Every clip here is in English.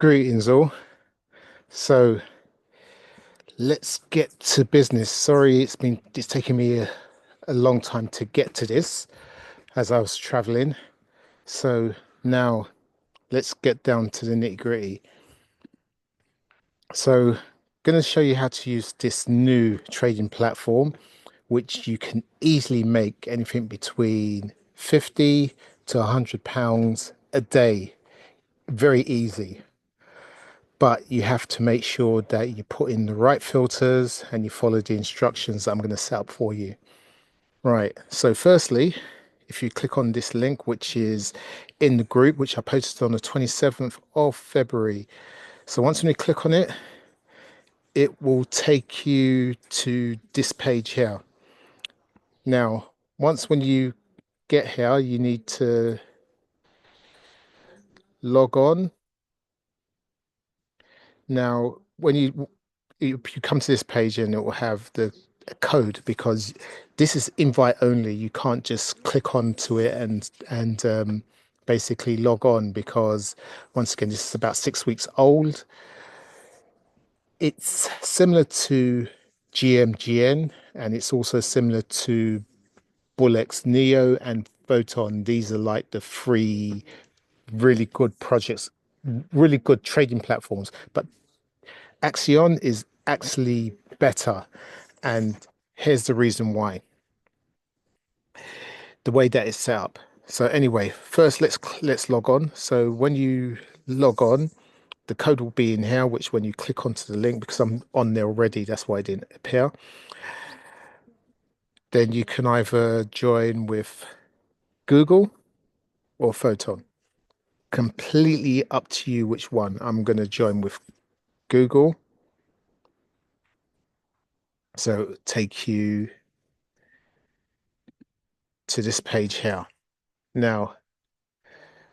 Greetings all. So let's get to business. Sorry, it's taking me a long time to get to this as I was traveling. So now let's get down to the nitty-gritty. So going to show you how to use this new trading platform, which you can easily make anything between 50 to £100 a day. Very easy. But you have to make sure that you put in the right filters and you follow the instructions that I'm going to set up for you. Right. So firstly, if you click on this link, which is in the group, which I posted on the 27th of February. So once when you click on it, it will take you to this page here. Now, once when you get here, you need to log on. Now, when you come to this page and it will have the code because this is invite only. You can't just click onto it and basically log on because once again, this is about 6 weeks old. It's similar to GMGN and it's also similar to Bullex Neo and Photon. These are like the three really good projects, really good trading platforms. But Axion is actually better. And here's the reason why. The way that it's set up. So anyway, first let's log on. So when you log on, the code will be in here, which when you click onto the link, because I'm on there already, that's why it didn't appear. Then you can either join with Google or Photon. Completely up to you which one. I'm going to join with Google. So take you to this page here. Now,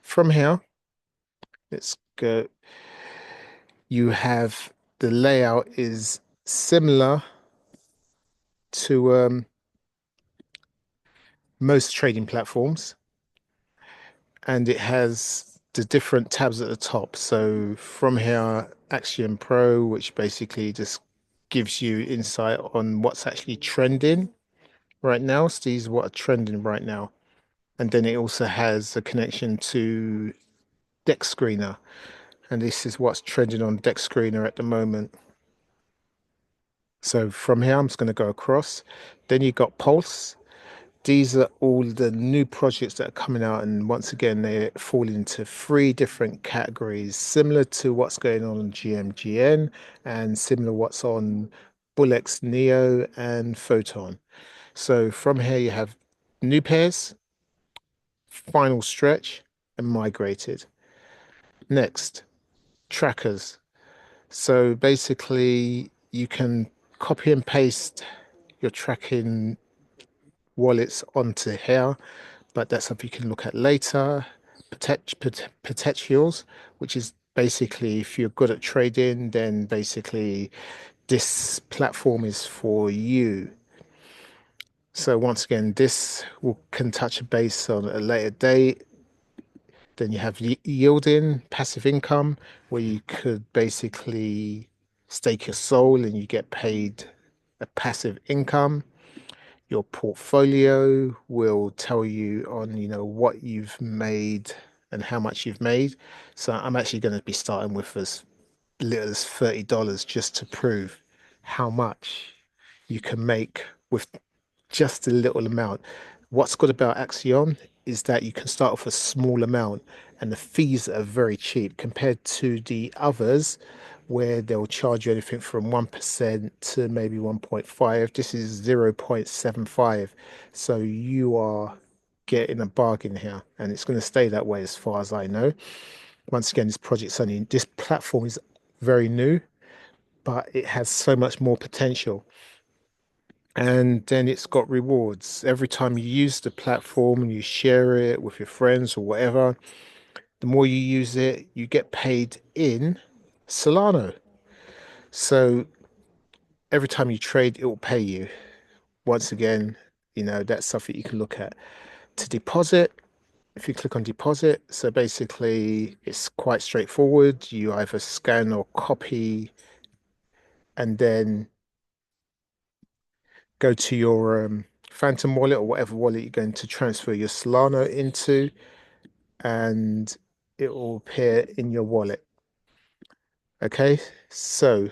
from here, let's go. You have the layout is similar to most trading platforms, and it has the different tabs at the top. So from here, Axiom Pro, which basically just gives you insight on what's actually trending right now. So these are what are trending right now. And then it also has a connection to Dex Screener. And this is what's trending on Dex Screener at the moment. So from here, I'm just going to go across. Then you got Pulse. These are all the new projects that are coming out. And once again, they fall into three different categories, similar to what's going on GMGN and similar what's on Bullex Neo and Photon. So from here, you have new pairs, final stretch, and migrated. Next, trackers. So basically, you can copy and paste your tracking wallets onto here, but that's something you can look at later. Potentials, which is basically if you're good at trading, then basically this platform is for you. So once again, this can touch base on a later date. Then you have yielding, passive income, where you could basically stake your soul and you get paid a passive income. Your portfolio will tell you on, what you've made and how much you've made. So I'm actually going to be starting with as little as $30 just to prove how much you can make with just a little amount. What's good about Axiom is that you can start off a small amount and the fees are very cheap compared to the others where they'll charge you anything from 1% to maybe 1.5. This is 0.75. So you are getting a bargain here and it's going to stay that way as far as I know. Once again, this platform is very new, but it has so much more potential. And then it's got rewards. Every time you use the platform and you share it with your friends or whatever, the more you use it, you get paid in Solano. So every time you trade, it will pay you. Once again, that's something you can look at. To deposit, if you click on deposit, so basically it's quite straightforward. You either scan or copy and then go to your Phantom wallet or whatever wallet you're going to transfer your Solana into, and it will appear in your wallet. Okay, so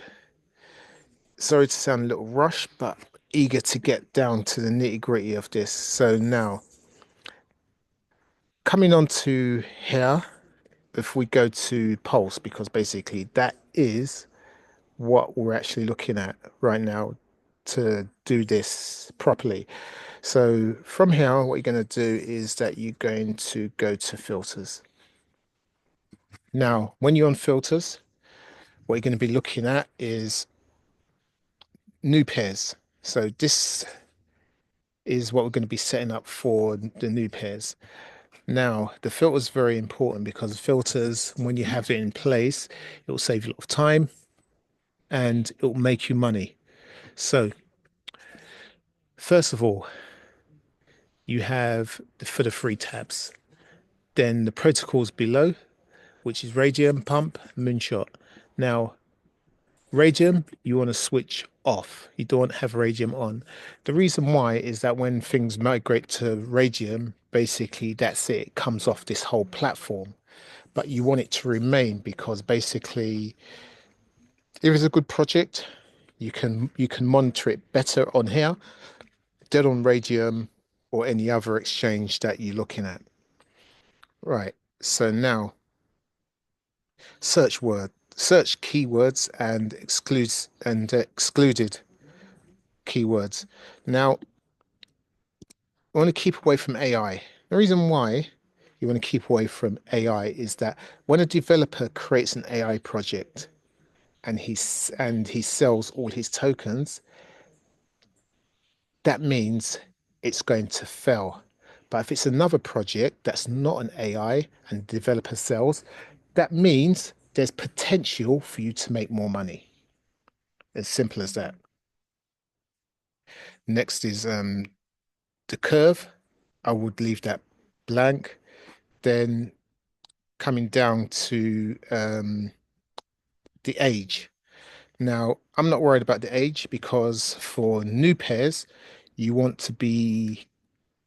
sorry to sound a little rushed, but eager to get down to the nitty-gritty of this. So now, coming on to here, if we go to Pulse, because basically that is what we're actually looking at right now to do this properly. So from here, what you're going to do is that you're going to go to filters. Now, when you're on filters, what you're going to be looking at is new pairs. So this is what we're going to be setting up for the new pairs. Now, the filter is very important because filters, when you have it in place, it will save you a lot of time and it will make you money. So, first of all, you have for the free tabs. Then the protocols below, which is Radium, Pump, Moonshot. Now, Radium, you want to switch off. You don't have Radium on. The reason why is that when things migrate to Radium, basically that's it. It comes off this whole platform. But you want it to remain because basically, if it's a good project, you can monitor it better on here than on Radium or any other exchange that you're looking at. Right. So now search keywords and excluded keywords. Now, I want to keep away from AI. The reason why you want to keep away from AI is that when a developer creates an AI project and he sells all his tokens, that means it's going to fail. But if it's another project that's not an AI and the developer sells, that means there's potential for you to make more money. As simple as that. Next is the curve. I would leave that blank. Then coming down to the age. Now, I'm not worried about the age because for new pairs, you want to be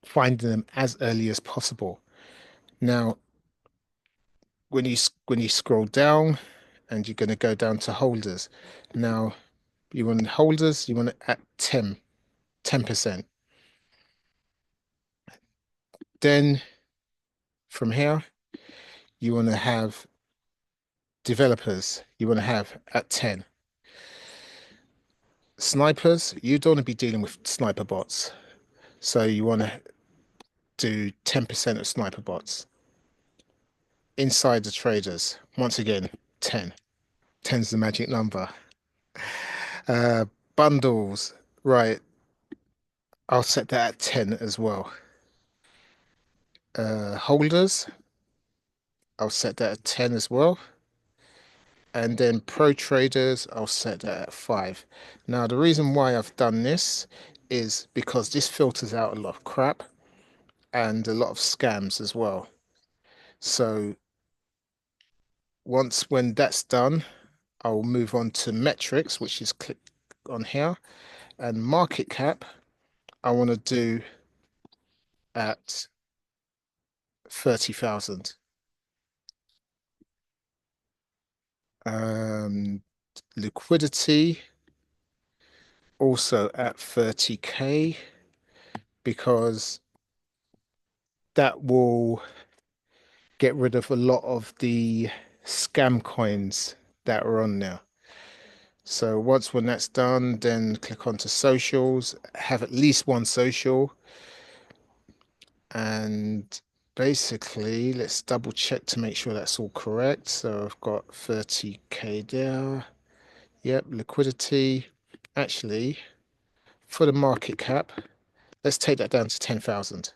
finding them as early as possible. Now, when you scroll down and you're going to go down to holders. Now, you want holders, you want it at 10%. Then from here, you want to have developers, you want to have at 10. Snipers, you don't want to be dealing with sniper bots. So you want to do 10% of sniper bots. Insider traders, once again, 10. 10's the magic number. Uh, Bundles, right. I'll set that at 10 as well. Holders, I'll set that at 10 as well. And then pro traders, I'll set that at 5. Now, the reason why I've done this is because this filters out a lot of crap and a lot of scams as well. So when that's done, I'll move on to metrics, which is click on here, and market cap, I want to do at 30,000. Liquidity also at 30K because that will get rid of a lot of the scam coins that are on there. So when that's done, then click onto socials, have at least one social, and basically let's double check to make sure that's all correct. So I've got 30K there. Yep, liquidity. Actually, for the market cap, let's take that down to 10,000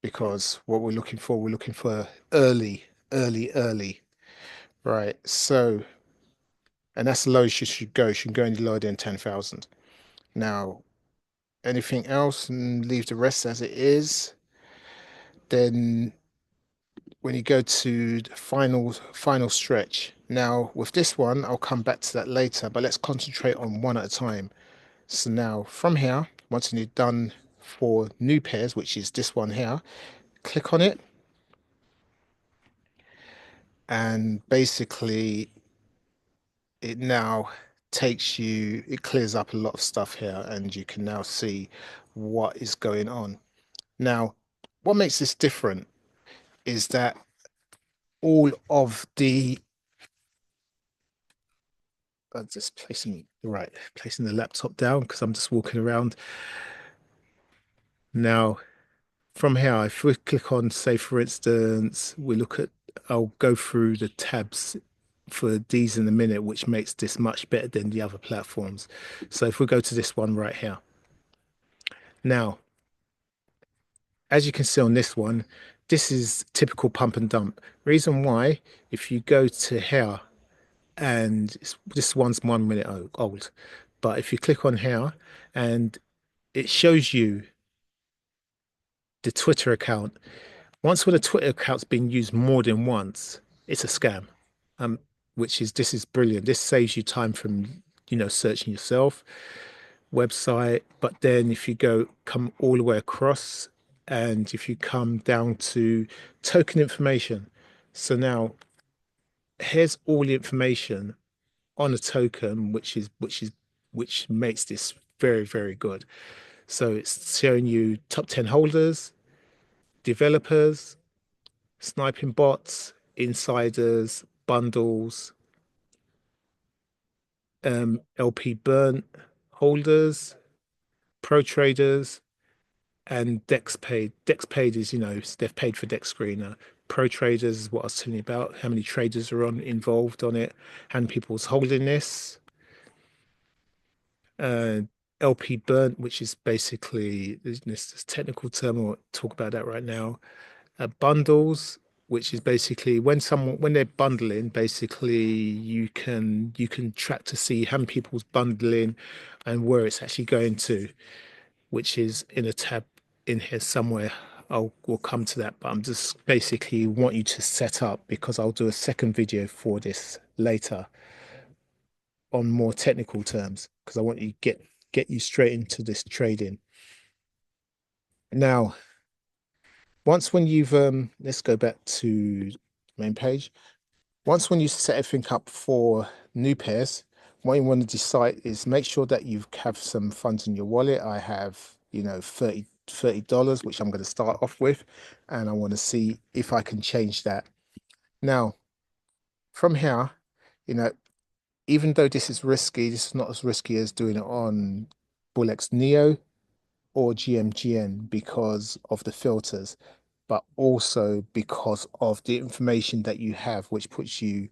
because what we're looking for early. Right. So, and that's the lowest you should go. You should go any lower than 10,000. Now, anything else and leave the rest as it is. Then when you go to the final stretch. Now with this one, I'll come back to that later, but let's concentrate on one at a time. So now from here, once you're done for new pairs, which is this one here, click on it and basically it now it clears up a lot of stuff here and you can now see what is going on. Now, what makes this different is that all of the just placing the laptop down because I'm just walking around. Now, from here, if we click on, say, for instance, I'll go through the tabs for these in a minute, which makes this much better than the other platforms. So if we go to this one right here. Now, as you can see on this one, this is typical pump and dump. Reason why, if you go to here, and this one's 1 minute old, but if you click on here and it shows you the Twitter account. Once when a Twitter account's been used more than once, it's a scam. Um, this is brilliant. This saves you time from, searching yourself, website. But then if you come all the way across, and if you come down to token information, so now here's all the information on a token, which makes this very, very good. So it's showing you top 10 holders, developers, sniping bots, insiders, bundles, LP burnt holders, pro traders, and Dex paid. Dex paid is, they've paid for Dex Screener. Pro traders is what I was telling you about. How many traders are involved on it, how many people's holding this. Uh, LP burnt, which is basically this technical term. I won't talk about that right now. Bundles, which is basically when they're bundling, basically you can track to see how many people's bundling and where it's actually going to, which is in a tab in here somewhere. We'll come to that, but I'm just basically want you to set up because I'll do a second video for this later on more technical terms because I want you get you straight into this trading. Now, once when you've let's go back to the main page. Once when you set everything up for new pairs, what you want to decide is make sure that you have some funds in your wallet. I have, $30, which I'm going to start off with, and I want to see if I can change that. Now, from here, you know, even though this is risky, this is not as risky as doing it on Bullx Neo or GMGN because of the filters, but also because of the information that you have, which puts you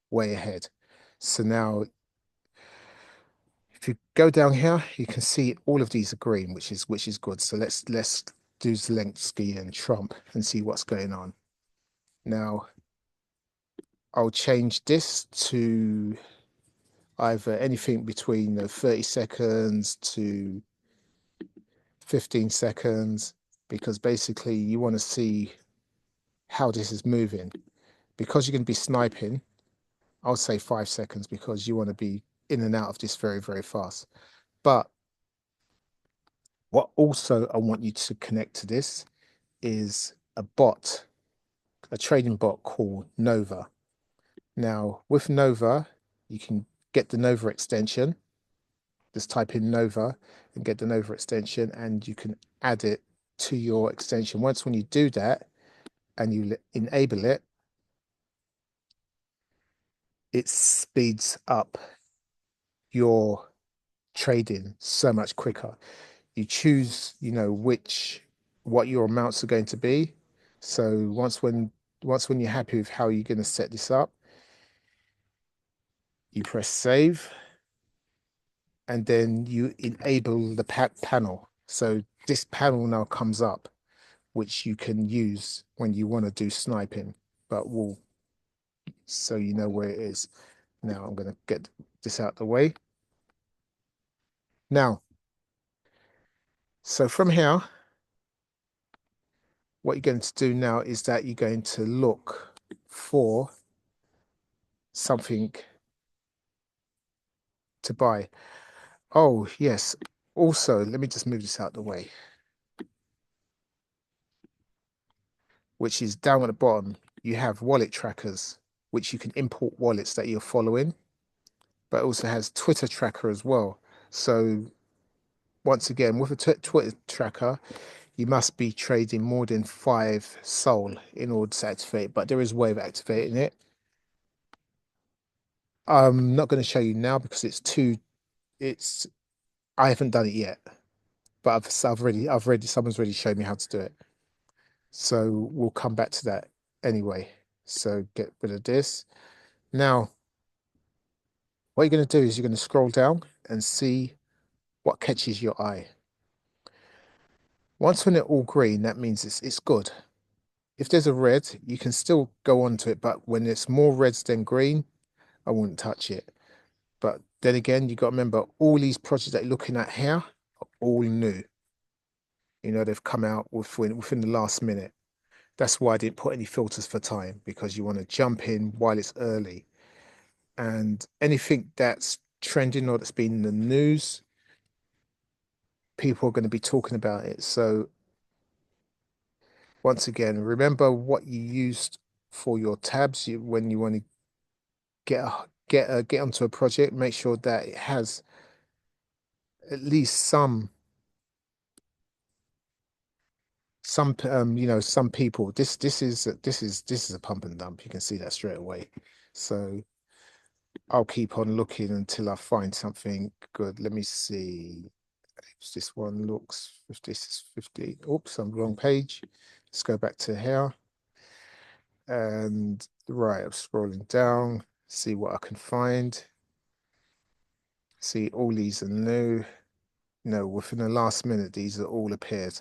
way ahead. So now, if you go down here, you can see all of these are green, which is good. So let's do Zelensky and Trump and see what's going on. Now, I'll change this to either anything between 30 seconds to 15 seconds, because basically you want to see how this is moving. Because you're going to be sniping, I'll say 5 seconds because you want to be in and out of this very, very fast. But what also I want you to connect to this is a trading bot called Nova. Now, with Nova, you can get the Nova extension. Just type in Nova and get the Nova extension, and you can add it to your extension. Once when you do that and you enable it, it speeds up your trading so much quicker. You choose, what your amounts are going to be. So once when you're happy with how you're going to set this up, you press save and then you enable the panel. So this panel now comes up, which you can use when you want to do sniping, but so you know where it is. Now I'm going to get this out of the way. Now, So from here, what you're going to do now is that you're going to look for something to buy. Oh, yes. Also, let me just move this out of the way, which is down at the bottom. You have wallet trackers, which you can import wallets that you're following, but it also has Twitter tracker as well. So once again, with a Twitter tracker, you must be trading more than 5 SOL in order to activate, but there is a way of activating it. I'm not going to show you now because it's, I haven't done it yet, but someone's already showed me how to do it. So we'll come back to that anyway. So get rid of this. Now, what you're going to do is you're going to scroll down and see what catches your eye. Once when it's all green, that means it's good. If there's a red, you can still go on to it, but when it's more reds than green, I wouldn't touch it. But then again, you got to remember all these projects that you're looking at here are all new. You know, they've come out within the last minute. That's why I didn't put any filters for time because you want to jump in while it's early. And anything that's trending or that's been in the news, people are going to be talking about it. So once again, remember what you used for your tabs when you want to get onto a project. Make sure that it has at least some people. This is a pump and dump. You can see that straight away. So I'll keep on looking until I find something good. Let me see. This one looks 50. This is 50. Oops, I'm wrong page. Let's go back to here. And right, I'm scrolling down, see what I can find. See, all these are new. No, within the last minute, these are all appeared.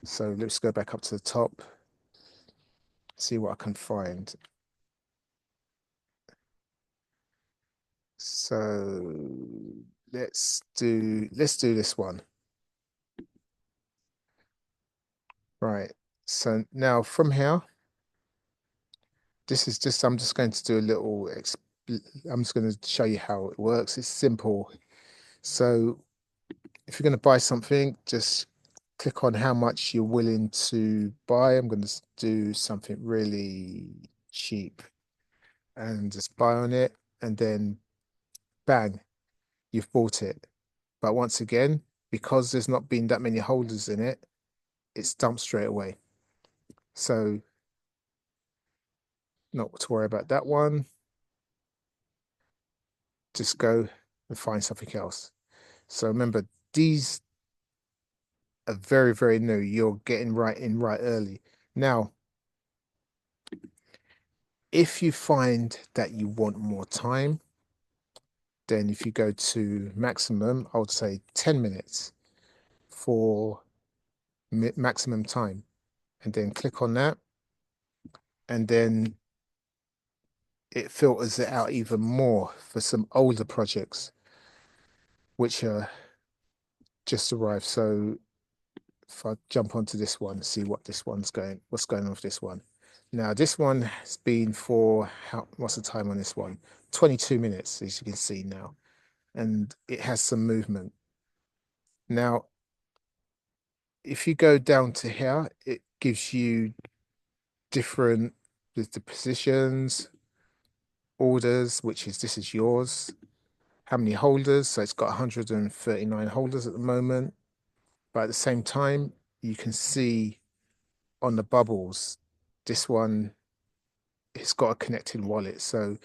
So let's go back up to the top, see what I can find. So let's do this one. Right. So now from here, I'm just going to do a little I'm just going to show you how it works. It's simple. So if you're going to buy something, just click on how much you're willing to buy. I'm going to do something really cheap and just buy on it, and then bang, you've bought it. But once again, because there's not been that many holders in it, it's dumped straight away. So not to worry about that one. Just go and find something else. So remember, these are very, very new. You're getting right in right early. Now, if you find that you want more time, then if you go to maximum, I would say 10 minutes for maximum time, and then click on that, and then it filters it out even more for some older projects which are just arrived. So if I jump onto this one, see what's going on with this one. Now this one has been for what's the time on this one? 22 minutes, as you can see now, and it has some movement. Now, if you go down to here, it gives you different with the positions, orders, which is this is yours. How many holders? So it's got 139 holders at the moment. But at the same time, you can see on the bubbles, this one it's got a connecting wallet. So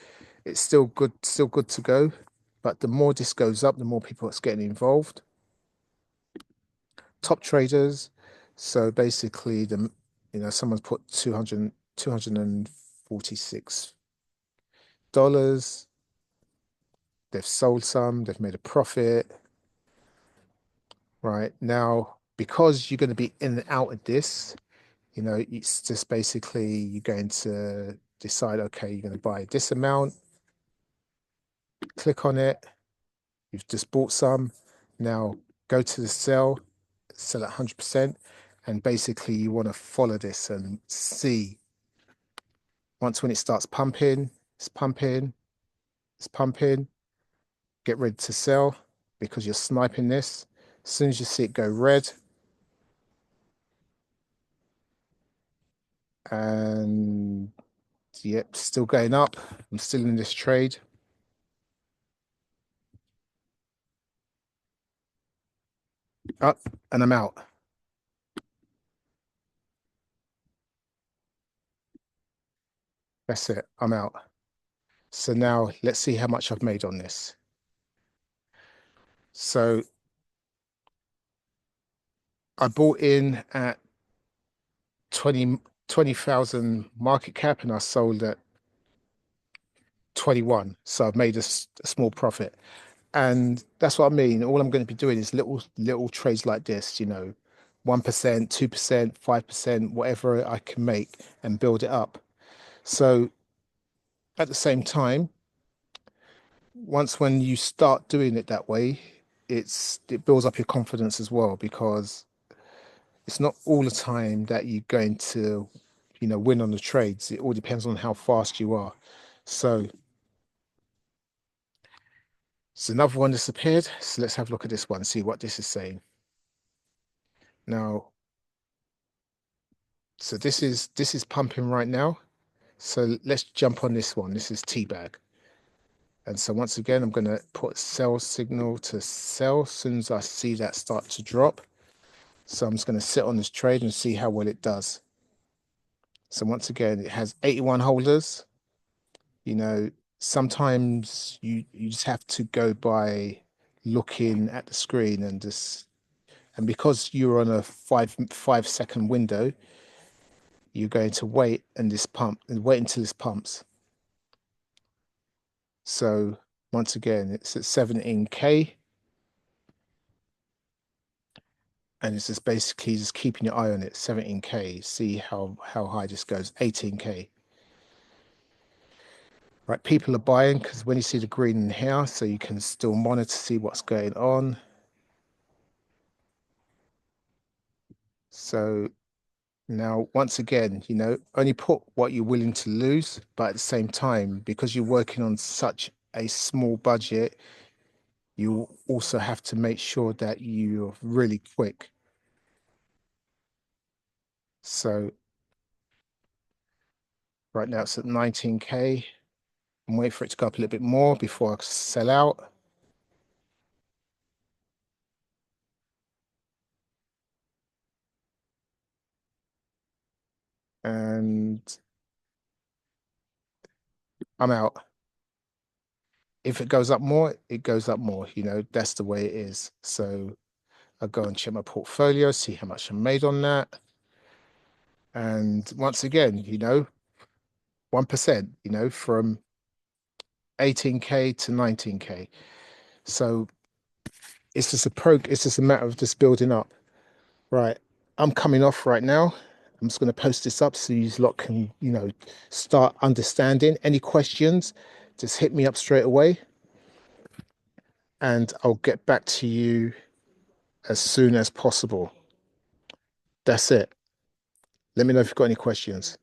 it's still good to go. But the more this goes up, the more people that's getting involved. Top traders. So basically someone's put 246 dollars. They've sold some, they've made a profit. Right now, because you're going to be in and out of this, it's just basically you're going to decide, okay, you're going to buy this amount, click on it, you've just bought some. Now go to the sell, sell at 100%. And basically you want to follow this and see once when it starts pumping, it's pumping, it's pumping, get ready to sell because you're sniping this. As soon as you see it go red, and yep, still going up. I'm still in this trade. Up and I'm out. That's it. I'm out. So now let's see how much I've made on this. So I bought in at 20,000 market cap and I sold at 21. So I've made a small profit. And that's what I mean. All I'm going to be doing is little trades like this, 1%, 2%, 5%, whatever I can make and build it up. So at the same time, once when you start doing it that way, it builds up your confidence as well because it's not all the time that you're going to, win on the trades. It all depends on how fast you are. So it's another one disappeared. So let's have a look at this one, see what this is saying. Now, so this is pumping right now. So let's jump on this one. This is teabag. And so once again, I'm going to put sell signal to sell as soon as I see that start to drop. So I'm just going to sit on this trade and see how well it does. So once again, it has 81 holders. Sometimes you just have to go by looking at the screen and because you're on a 5 second window, you're going to wait and wait until this pumps. So once again, it's at 17K. And it's just basically just keeping your eye on it, 17K, see how high this goes, 18K. Right, people are buying because when you see the green in here, so you can still monitor, see what's going on. So now, once again, only put what you're willing to lose, but at the same time, because you're working on such a small budget, you also have to make sure that you're really quick. So right now it's at 19K. I'm waiting for it to go up a little bit more before I sell out. And I'm out. If it goes up more, it goes up more. That's the way it is. So I go and check my portfolio, see how much I made on that. And once again, 1%, from 18K to 19K. So it's just a matter of just building up. Right. I'm coming off right now. I'm just going to post this up so you lot can, start understanding. Any questions, just hit me up straight away and I'll get back to you as soon as possible. That's it. Let me know if you've got any questions.